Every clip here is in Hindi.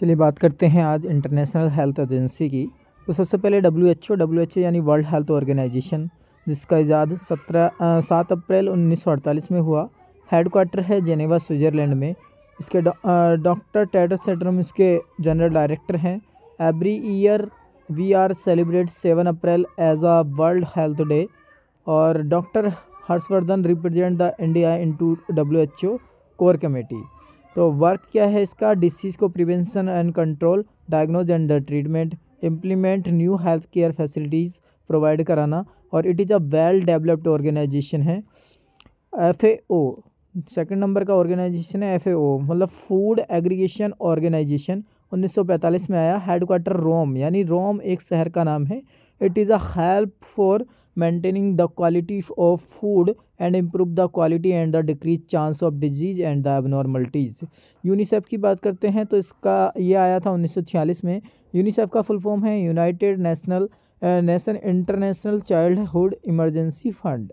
चलिए बात करते हैं आज इंटरनेशनल हेल्थ एजेंसी की। तो सबसे पहले डब्ल्यू एच ओ यानी वर्ल्ड हेल्थ ऑर्गेनाइजेशन, जिसका इजाद 7 अप्रैल 1948 में हुआ। हेडक्वार्टर है जेनेवा स्विट्ज़रलैंड में। इसके डॉक्टर टेड्रोस अधनोम इसके जनरल डायरेक्टर हैं। Every year we are celebrate 7 April as a world health day. और doctor Harshvardhan represent the India into WHO core committee. तो वर्क क्या है इसका? डिसीज़ को prevention and control, diagnose and treatment, implement new health care facilities provide कराना। और it is a well developed organization है। FAO सेकंड नंबर का ऑर्गेनाइजेशन है। FAO मतलब फूड एग्रीगेशन ऑर्गेनाइजेशन, 1945 में आया। हेडक्वार्टर रोम, यानी रोम एक शहर का नाम है। It is a help for maintaining the quality of food and improve the quality and the decrease chance of disease and the abnormalities. UNICEF की बात करते हैं तो इसका ये आया था 1946 में। यूनिसेफ का फुल फॉर्म है United nation international childhood emergency fund.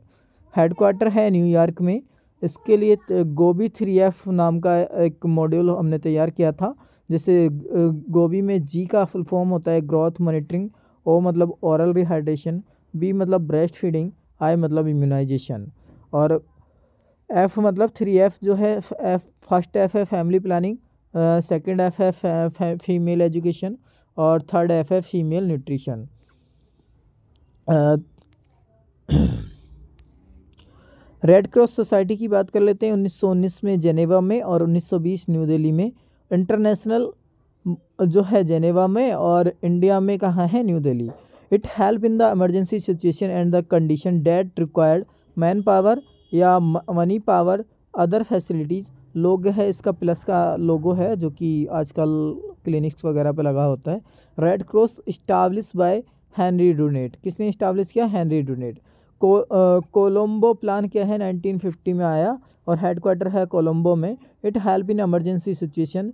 Headquarter है न्यूयॉर्क में। इसके लिए गोबी 3F नाम का एक मॉड्यूल हमने तैयार किया था। जैसे गोबी में G का फुल फॉर्म होता है ग्रोथ मॉनिटरिंग, O मतलब ओरल रिहाइड्रेशन, B मतलब ब्रेस्ट फीडिंग, I मतलब इम्यूनाइजेशन। और F मतलब 3F जो है, फर्स्ट F है फैमिली प्लानिंग, सेकंड F है फीमेल एजुकेशन, और थर्ड F है female nutrition. Red cross society की बात कर लेते हैं। 1919 में जेनेवा में और 1920 न्यू दिल्ली में। इंटरनेशनल जो है जेनेवा में और इंडिया में कहाँ है? New Delhi. It help in the emergency situation and the condition date required man power या मनी पावर अदर फैसिलिटीज़। लोग है इसका प्लस का लोगो है जो कि आजकल क्लिनिक्स वगैरह पे लगा होता है। Red cross establish by Henry Dunant. किसने इस्टाब्लिश किया? Henry Dunant. कोलंबो प्लान क्या है? 1950 में आया और हेडक्वार्टर है कोलंबो में। It help in emergency situation.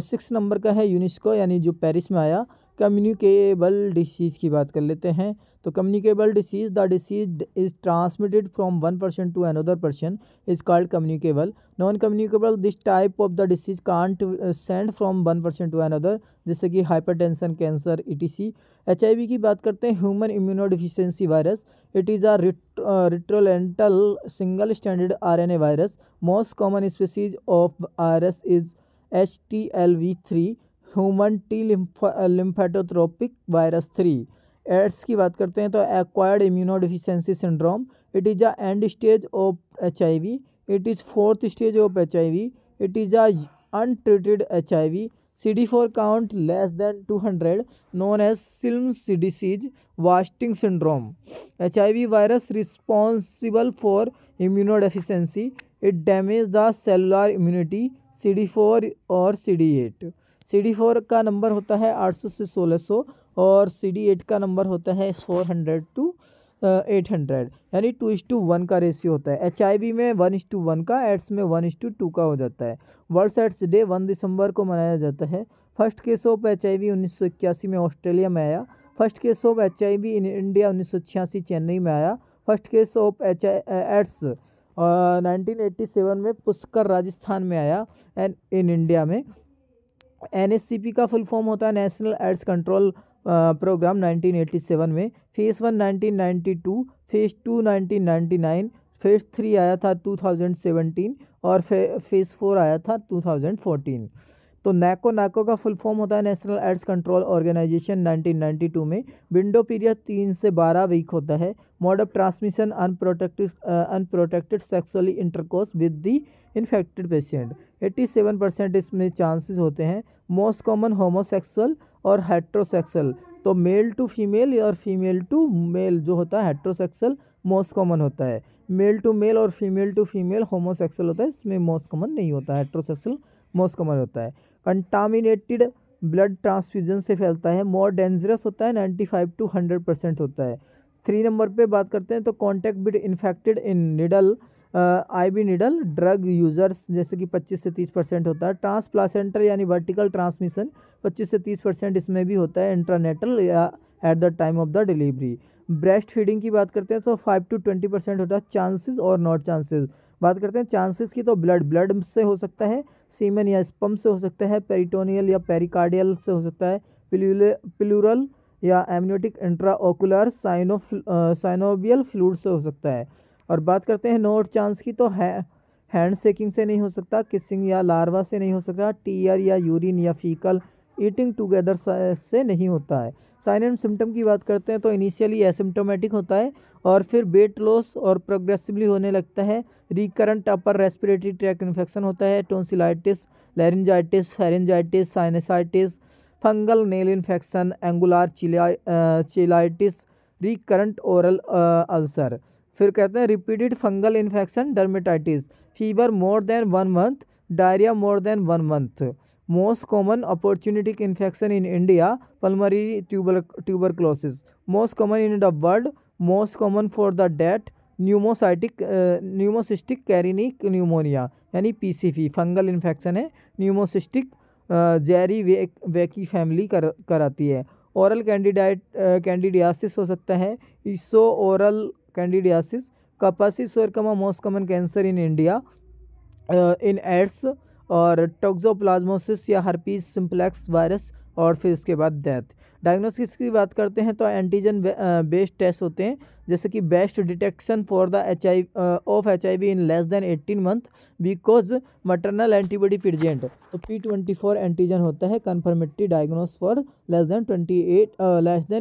6 number का है यूनेस्को, यानी जो पेरिस में आया। कम्युनिकेबल डिसीज़ की बात कर लेते हैं। तो communicable disease, the disease is transmitted from one person to another person is called communicable. Non communicable, this type of the disease can't send from one person to another, जैसे कि हाइपरटेंशन, कैंसर, ETC। HIV की बात करते हैं, human immunodeficiency virus. It is a retrolental single standard RNA virus. Most common species of virus is HTLV3, human T lymphotropic virus 3। AIDS की बात करते हैं तो acquired immunodeficiency syndrome. It is a end stage of HIV। It is fourth stage of HIV। It is a untreated HIV। CD4 count less than 200, known as Silms disease, wasting syndrome. HIV virus responsible for immunodeficiency. It damages the cellular immunity, CD4 और CD8। CD4 का नंबर होता है 800 से 1600 और CD8 का नंबर होता है 400 to 800, यानी 2:1 का रेशियो होता है। HIV में 1:1 का, एड्स में 1:2 का हो जाता है। वर्ल्ड एड्स डे 1 दिसंबर को मनाया जाता है। फर्स्ट केस ऑफ HIV 1981 में ऑस्ट्रेलिया में आया। First case of HIV in India 1986 Chennai में आया। फर्स्ट केस ऑफ एड्स 1987 में पुष्कर राजस्थान में आया एंड इन इंडिया में। NSCP का फुल फॉर्म होता है नेशनल एड्स कंट्रोल प्रोग्राम। 1987 में फेज़ 1 1992, फेज़ 2 1999, फेज़ 3 आया था 2017 और फेज़ 4 आया था 2014। तो नाको का फुल फॉर्म होता है नेशनल एड्स कंट्रोल ऑर्गेनाइजेशन। 1992 में विंडो पीरियड 3 से 12 वीक होता है। Mode of transmission unprotected sexually intercourse with the infected patient. 87% इसमें चांसेस होते हैं। मोस्ट कॉमन होमोसेक्सुअल और हेट्रोसेक्सुअल, तो मेल टू फीमेल और फीमेल टू मेल जो होता है हेट्रोसेक्सुअल मोस्ट कॉमन होता है। मेल टू मेल और फीमेल टू फीमेल होमोसेक्सुअल होता है, इसमें मोस्ट कॉमन नहीं होता, हेट्रोसेक्सुअल मोस्ट कॉमन होता है। कंटामिनेटेड ब्लड ट्रांसफ्यूजन से फैलता है। मोर डेंजरस होता है, 95 to 100% होता है। 3 नंबर पे बात करते हैं तो contact with infected in needle, IV needle drug users, जैसे कि 25 से 30% होता है। ट्रांसप्लासेंटल यानी वर्टिकल ट्रांसमिशन 25 से 30% इसमें भी होता है। इंट्रानेटल या at the time of the delivery. Breast feeding की बात करते हैं तो 5 to 20% होता है। चांसेस और नॉट चांसेस बात करते हैं चांसेस की, तो ब्लड से हो सकता है। सीमन या स्पर्म से हो सकता है, पेरिटोनियल या पेरिकार्डियल से हो सकता है, प्लूरल या एमनियोटिक इंट्राओकुलर साइनोवियल फ्लूइड से हो सकता है। और बात करते हैं नो चांस की, तो हैंड शेकिंग से नहीं हो सकता, किसिंग या लार्वा से नहीं हो सकता, टीयर या यूरिन या फीकल ईटिंग टुगेदर से नहीं होता है। साइन एंड सिम्टम की बात करते हैं तो इनिशियली एसिम्टोमेटिक होता है और फिर वेट लॉस और प्रोग्रेसिवली होने लगता है। Recurrent upper respiratory tract infection होता है, tonsillitis, laryngitis, pharyngitis, sinusitis, fungal nail infection, angular cheilitis, recurrent oral ulcer. फिर कहते हैं repeated fungal infection, dermatitis, fever more than 1 month, diarrhoea more than 1 month. Most common opportunistic infection in India, pulmonary tuberculosis, most common in the world, most common for the death, pneumocystis carinii pneumonia यानी पीसीवी फंगल इन्फेक्शन है, न्यूमोसिस्टिक जेरी वेकी फैमिली कराती है। ओरल कैंडिडियासिस हो सकता है, इसो oral candidiasis, Kaposi sarcoma most common cancer in India in AIDS, और टोक्सोप्लाज्मोसिस या हर्पीज सिम्प्लेक्स वायरस, और फिर इसके बाद डेथ। डायग्नोसिस की बात करते हैं तो एंटीजन बेस्ड टेस्ट होते हैं, जैसे कि best detection for the HIV in less than 18 month because maternal antibody present, तो P24 एंटीजन होता है confirmatory diagnose for less than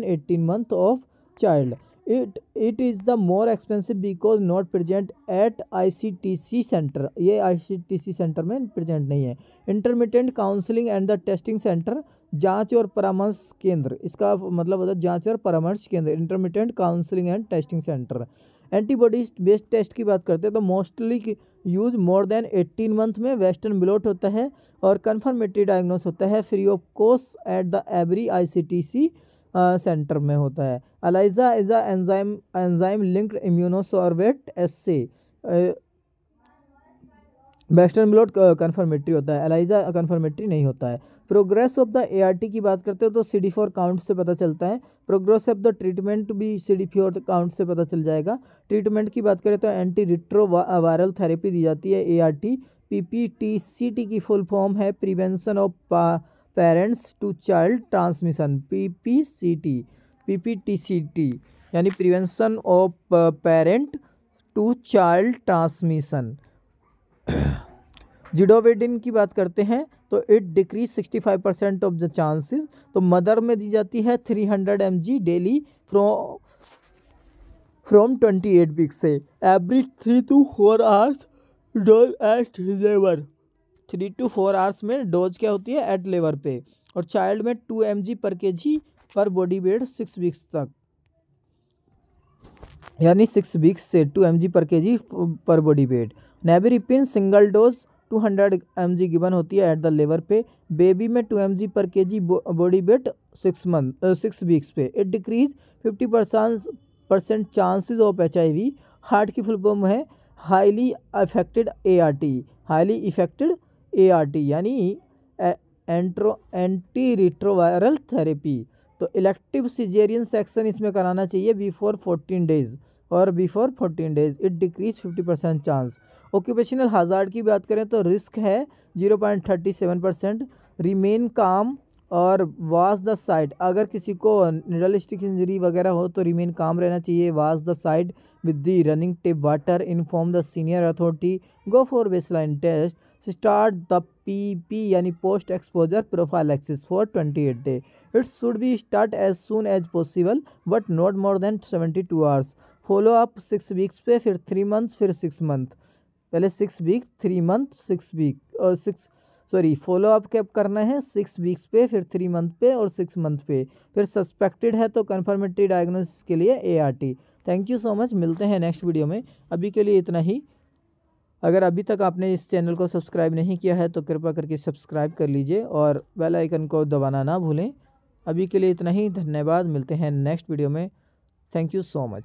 18 month of child. It is the more expensive because not present at ICTC centre, ये ICTC सेंटर में प्रेजेंट नहीं है। Intermediate counselling and the testing centre, जांच और परामर्श केंद्र, इसका मतलब होता है जांच और परामर्श केंद्र, intermediate counselling and testing centre. Antibodies based test की बात करते हैं तो mostly use more than 18 month में वेस्टर्न ब्लॉट होता है और कन्फर्मेटरी डायग्नोस होता है free of cost at the every ICTC centre में होता है। ELISA is a enzyme linked immunosorbent assay, western blot confirmatory होता है, एलाइजा कन्फर्मेटरी नहीं होता है। प्रोग्रेस ऑफ द ART की बात करते हो तो CD4 काउंट से पता चलता है। प्रोग्रेस ऑफ द ट्रीटमेंट भी CD4 काउंट से पता चल जाएगा। ट्रीटमेंट की बात करें तो एंटी रिट्रोवायरल थेरेपी दी जाती है ART। PPTCT की फुल फॉर्म है prevention of parents to child transmission, PPTCT यानी prevention of parent to child transmission. Zidovudine की बात करते हैं तो it decreases 65% of the chances, तो मदर में दी जाती है 300 mg डेली फ्रॉम 28 वीक से, every 3 to 4 hours dose at लेवर, 3 to 4 आवर्स में डोज क्या होती है एट लेवर पे, और चाइल्ड में 2 mg पर kg पर बॉडी वेट 6 वीक्स तक, यानी 6 वीक्स से 2 mg पर kg पर body weight. Nevirapine single dose 200 mg given होती है एट द लेवर पे, बेबी में 2 mg पर kg बॉडी वेट 6 वीक्स पे। It decrease 50% chances of HIV। Heart की फुल फॉर्म है highly affected ART, highly affected ART यानी एंटी रिट्रोवायरल थेरेपी। तो इलेक्टिव सिजेरियन सेक्शन इसमें कराना चाहिए बिफोर 14 डेज और before 14 days it decrease 50% chance. Occupational hazard की बात करें तो रिस्क है 0.37%, रिमेन काम और वॉश द साइट, अगर किसी को निडल स्टिक इंजरी वगैरह हो तो रिमेन काम रहना चाहिए, wash the site with the running tip water, inform the senior authority, go for baseline test, start the PP यानी post exposure prophylaxis for 28 day, it should be start as soon as possible but not more than 72 hours. Follow up 6 weeks पे, फिर 3 मंथ्स, फिर 6 मंथ, पहले 6 वीक 3 मंथ 6 वीक और फॉलो अप कब करना है 6 वीक्स पे, फिर 3 मंथ पे और 6 मंथ पे, फिर सस्पेक्टेड है तो कन्फर्मेटरी डायग्नोसिस के लिए ART। Thank you so much, मिलते हैं नेक्स्ट वीडियो में, अभी के लिए इतना ही। अगर अभी तक आपने इस चैनल को सब्सक्राइब नहीं किया है तो कृपया करके सब्सक्राइब कर लीजिए और बेल आइकन को दबाना ना भूलें। अभी के लिए इतना ही, धन्यवाद, मिलते हैं नेक्स्ट वीडियो में। Thank you so much.